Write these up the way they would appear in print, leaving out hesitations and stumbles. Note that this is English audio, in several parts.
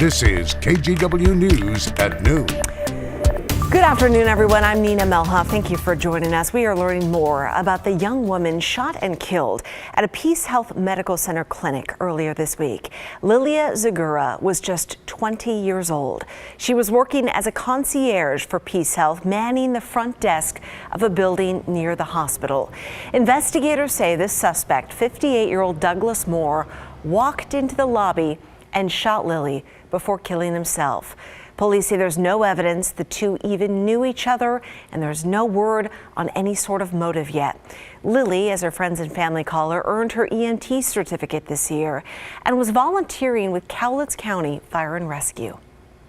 This is KGW News at noon. Good afternoon, everyone. I'm Nina Melhoff. Thank you for joining us. We are learning more about the young woman shot and killed at a Peace Health Medical Center clinic earlier this week. Lilia Zagura was just 20 years old. She was working as a concierge for Peace Health, manning the front desk of a building near the hospital. Investigators say this suspect, 58-year-old Douglas Moore, walked into the lobby and shot Lily before killing himself. Police say there's no evidence the two even knew each other, and there's no word on any sort of motive yet. Lily, as her friends and family call her, earned her EMT certificate this year and was volunteering with Cowlitz County Fire and Rescue.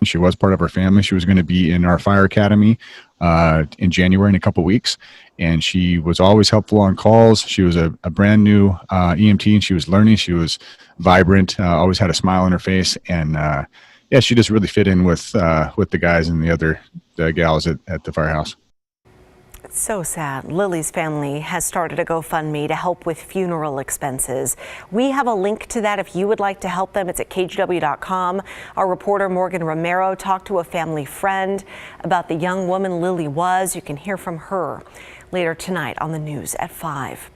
She was part of our family. She was going to be in our fire academy in January in a couple weeks, and she was always helpful on calls. She was a brand new EMT, and she was learning. She was vibrant, always had a smile on her face, and yeah, she just really fit in with the guys and the gals at the firehouse. It's so sad. Lily's family has started a GoFundMe to help with funeral expenses. We have a link to that if you would like to help them. It's at KGW.com. Our reporter Morgan Romero talked to a family friend about the young woman Lily was. You can hear from her later tonight on the news at 5.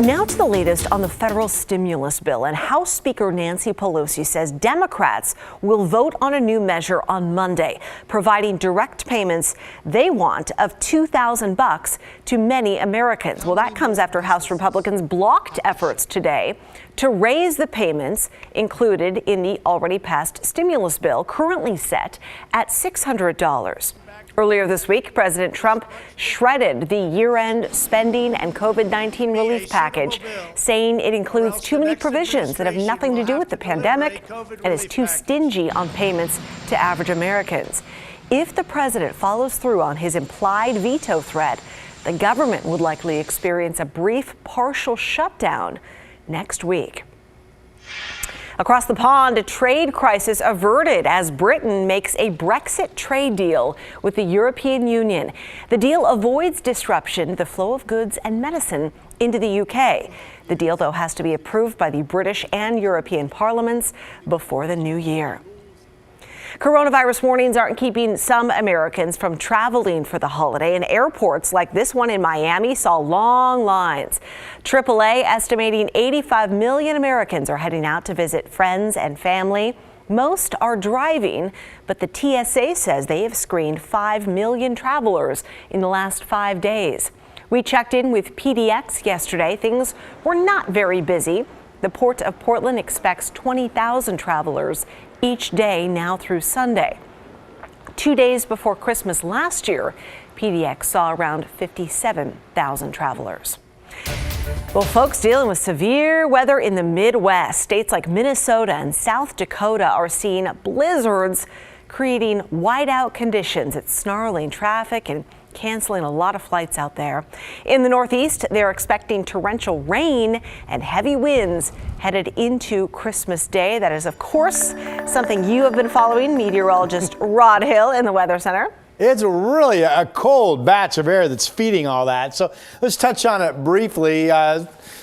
Now to the latest on the federal stimulus bill, and House Speaker Nancy Pelosi says Democrats will vote on a new measure on Monday, providing direct payments they want of $2,000 to many Americans. Well, that comes after House Republicans blocked efforts today to raise the payments included in the already passed stimulus bill, currently set at $600. Earlier this week, President Trump shredded the year-end spending and COVID-19 relief package, saying it includes too many provisions that have nothing to do with the pandemic and is too stingy on payments to average Americans. If the president follows through on his implied veto threat, the government would likely experience a brief partial shutdown next week. Across the pond, a trade crisis averted as Britain makes a Brexit trade deal with the European Union. The deal avoids disruption to the flow of goods and medicine into the UK. The deal, though, has to be approved by the British and European parliaments before the new year. Coronavirus warnings aren't keeping some Americans from traveling for the holiday, and airports like this one in Miami saw long lines. AAA estimating 85 million Americans are heading out to visit friends and family. Most are driving, but the TSA says they have screened 5 million travelers in the last 5 days. We checked in with PDX yesterday. Things were not very busy. The Port of Portland expects 20,000 travelers each day now through Sunday. 2 days before Christmas last year, PDX saw around 57,000 travelers. Well, folks dealing with severe weather in the Midwest, states like Minnesota and South Dakota are seeing blizzards, creating whiteout conditions. It's snarling traffic and canceling a lot of flights out there. In the Northeast, they're expecting torrential rain and heavy winds headed into Christmas Day. That is, of course, something you have been following, meteorologist Rod Hill in the Weather Center. It's really a cold batch of air that's feeding all that. So let's touch on it briefly.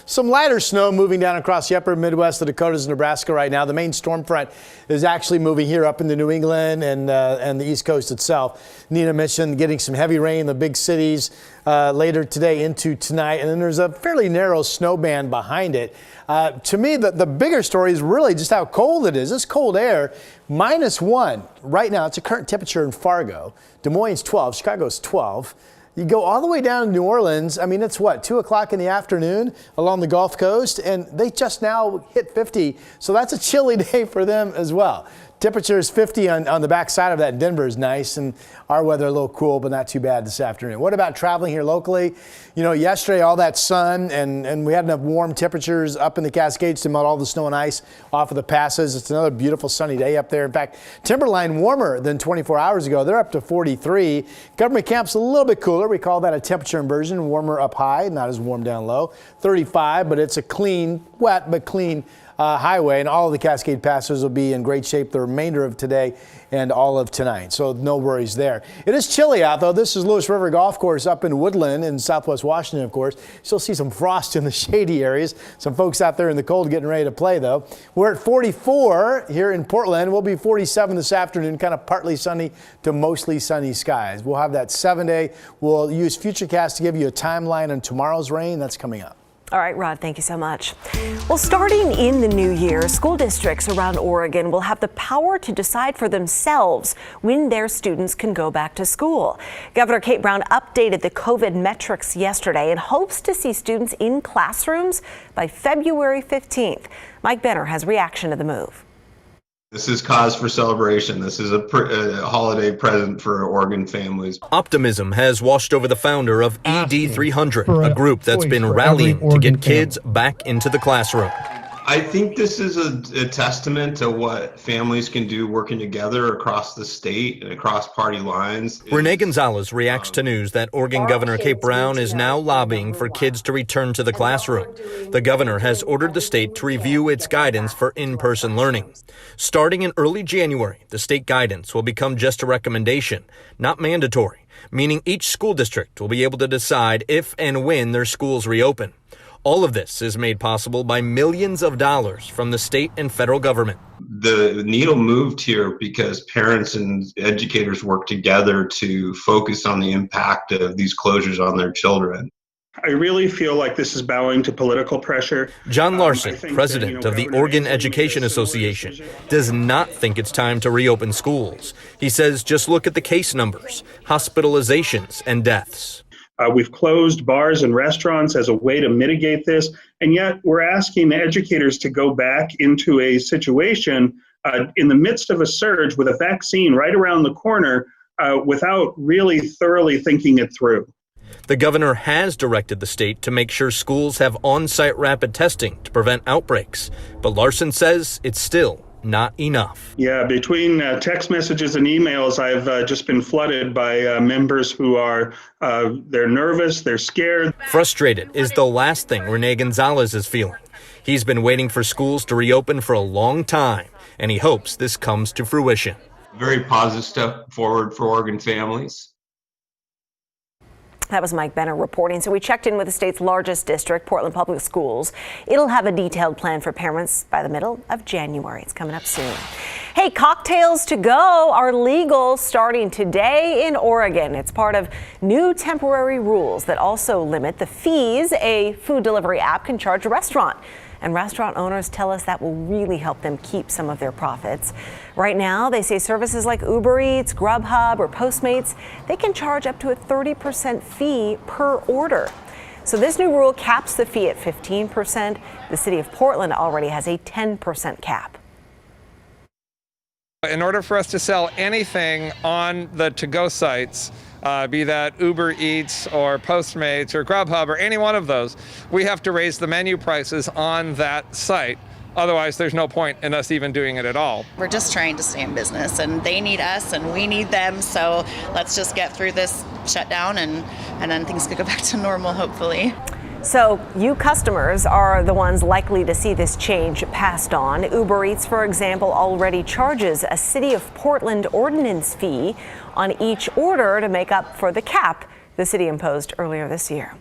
Some lighter snow moving down across the upper Midwest, the Dakotas, and Nebraska right now. The main storm front is actually moving here up into New England and the East Coast itself. Nina mentioned getting some heavy rain in the big cities later today into tonight. And then there's a fairly narrow snow band behind it. To me, the bigger story is really just how cold it is. This cold air, -1 right now. It's a current temperature in Fargo. Des Moines 12, Chicago's 12. You go all the way down to New Orleans. I mean, it's what, 2 o'clock in the afternoon along the Gulf Coast, and they just now hit 50. So that's a chilly day for them as well. Temperature is 50 on the back side of that. Denver is nice, and our weather a little cool, but not too bad this afternoon. What about traveling here locally? You know, yesterday all that sun and we had enough warm temperatures up in the Cascades to melt all the snow and ice off of the passes. It's another beautiful sunny day up there. In fact, Timberline warmer than 24 hours ago. They're up to 43. Government Camp's a little bit cooler. We call that a temperature inversion. Warmer up high, not as warm down low. 35, but it's a clean, wet but clean highway, and all of the Cascade passers will be in great shape the remainder of today and all of tonight. So no worries there. It is chilly out, though. This is Lewis River Golf Course up in Woodland in southwest Washington, of course. Still see some frost in the shady areas. Some folks out there in the cold getting ready to play, though. We're at 44 here in Portland. We'll be 47 this afternoon, kind of partly sunny to mostly sunny skies. We'll have that 7-day. We'll use Futurecast to give you a timeline on tomorrow's rain. That's coming up. All right, Rod, thank you so much. Well, starting in the new year, school districts around Oregon will have the power to decide for themselves when their students can go back to school. Governor Kate Brown updated the COVID metrics yesterday and hopes to see students in classrooms by February 15th. Mike Benner has reaction to the move. This is cause for celebration. This is a holiday present for Oregon families. Optimism has washed over the founder of ED300, a group that's been rallying to get kids back into the classroom. I think this is a testament to what families can do working together across the state and across party lines. Renee Gonzalez reacts to news that Oregon Governor Kate Brown is now lobbying for kids to return to the classroom. The governor has ordered the state to review its guidance for in-person learning. Starting in early January, the state guidance will become just a recommendation, not mandatory, meaning each school district will be able to decide if and when their schools reopen. All of this is made possible by millions of dollars from the state and federal government. The needle moved here because parents and educators work together to focus on the impact of these closures on their children. I really feel like this is bowing to political pressure. John Larson, president of the Oregon Education Association, does not think it's time to reopen schools. He says just look at the case numbers, hospitalizations, and deaths. We've closed bars and restaurants as a way to mitigate this, and yet we're asking the educators to go back into a situation in the midst of a surge with a vaccine right around the corner without really thoroughly thinking it through. The governor has directed the state to make sure schools have on-site rapid testing to prevent outbreaks, but Larson says it's still not enough. Yeah, between text messages and emails, I've just been flooded by members who are, they're nervous, they're scared. Frustrated is the last thing Renee Gonzalez is feeling. He's been waiting for schools to reopen for a long time, and he hopes this comes to fruition. Very positive step forward for Oregon families. That was Mike Benner reporting. So we checked in with the state's largest district, Portland Public Schools. It'll have a detailed plan for parents by the middle of January. It's coming up soon. Hey, cocktails to go are legal starting today in Oregon. It's part of new temporary rules that also limit the fees a food delivery app can charge a restaurant. And restaurant owners tell us that will really help them keep some of their profits. Right now, they say services like Uber Eats, Grubhub, or Postmates, they can charge up to a 30% fee per order. So this new rule caps the fee at 15%. The city of Portland already has a 10% cap. In order for us to sell anything on the to-go sites, be that Uber Eats or Postmates or Grubhub or any one of those, we have to raise the menu prices on that site. Otherwise, there's no point in us even doing it at all. We're just trying to stay in business, and they need us and we need them. So let's just get through this shutdown and then things could go back to normal, hopefully. So you customers are the ones likely to see this change passed on. Uber Eats, for example, already charges a City of Portland ordinance fee on each order to make up for the cap the city imposed earlier this year.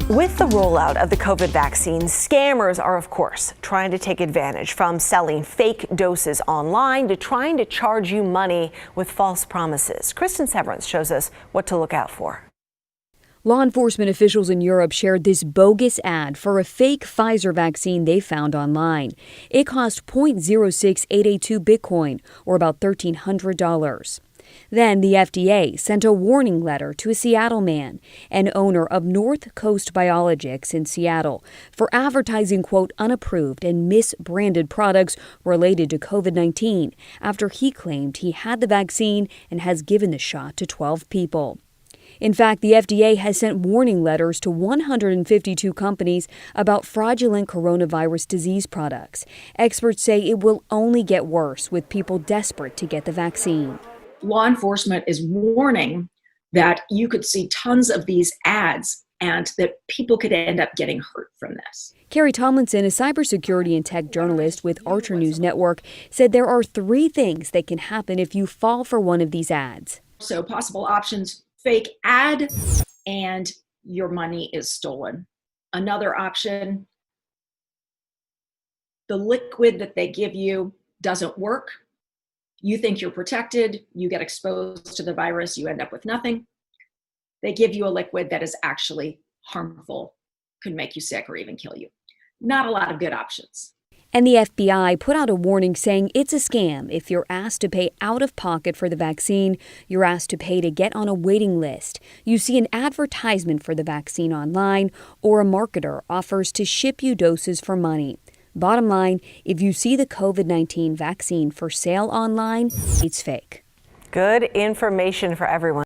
With the rollout of the COVID vaccine, scammers are, of course, trying to take advantage, from selling fake doses online to trying to charge you money with false promises. Kristen Severance shows us what to look out for. Law enforcement officials in Europe shared this bogus ad for a fake Pfizer vaccine they found online. It cost 0.06882 Bitcoin, or about $1,300. Then the FDA sent a warning letter to a Seattle man, an owner of North Coast Biologics in Seattle, for advertising, quote, unapproved and misbranded products related to COVID-19 after he claimed he had the vaccine and has given the shot to 12 people. In fact, the FDA has sent warning letters to 152 companies about fraudulent coronavirus disease products. Experts say it will only get worse with people desperate to get the vaccine. Law enforcement is warning that you could see tons of these ads and that people could end up getting hurt from this. Carrie Tomlinson, a cybersecurity and tech journalist with Archer News Network, said there are 3 things that can happen if you fall for one of these ads. So possible options: fake ad and your money is stolen. Another option, the liquid that they give you doesn't work. You think you're protected, you get exposed to the virus, you end up with nothing. They give you a liquid that is actually harmful, could make you sick or even kill you. Not a lot of good options. And the FBI put out a warning saying it's a scam if you're asked to pay out of pocket for the vaccine, you're asked to pay to get on a waiting list, you see an advertisement for the vaccine online, or a marketer offers to ship you doses for money. Bottom line, if you see the COVID-19 vaccine for sale online, it's fake. Good information for everyone.